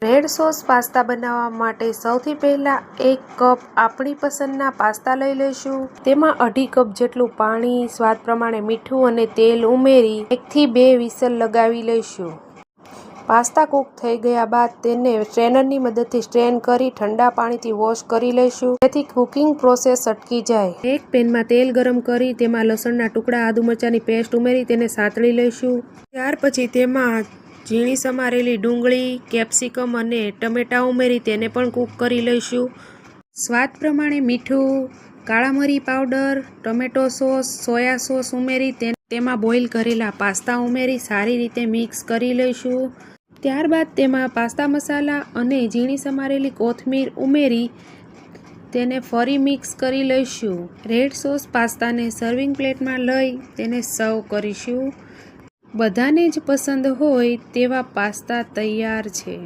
Red sauce pasta બનાવવા માટે સૌથી પહેલા 1 કપ આપણી પસંદના પાસ્તા લઈ લઈશું. તેમાં 2.5 કપ જેટલું પાણી, સ્વાદ પ્રમાણે મીઠું અને તેલ ઉમેરી 1 થી 2 વિસલ લગાવી લઈશું. પાસ્તા કૂક થઈ ગયા બાદ તેને સ્ટ્રેનરની મદદથી સ્ટ્રેન કરી ઠંડા પાણીથી વોશ કરી લઈશું, જેથી કુકિંગ પ્રોસેસ અટકી જાય. એક પેનમાં તેલ ગરમ કરી તેમાં લસણના ટુકડા, આદુ મરચાંની પેસ્ટ ઉમેરી તેને સાતળી લઈશું. ત્યાર પછી તેમાં ઝીણી સમારેલી ડુંગળી, કેપ્સિકમ અને ટમેટા ઉમેરી તેને પણ કૂક કરી લઈશું. સ્વાદ પ્રમાણે મીઠું, કાળા મરી powder, tomato sauce, soya sauce ઉમેરી તેમાં બોઇલ કરેલા પાસ્તા ઉમેરી સારી રીતે મિક્સ કરી લઈશું. ત્યારબાદ તેમાં પાસ્તા મસાલા અને ઝીણી સમારેલી કોથમીર ઉમેરી તેને ફરી મિક્સ કરી લઈશું. રેડ સોસ પાસ્તાને સર્વિંગ પ્લેટમાં લઈ તેને સર્વ કરીશું. બધાને જ પસંદ હોય તેવા પાસ્તા તૈયાર છે.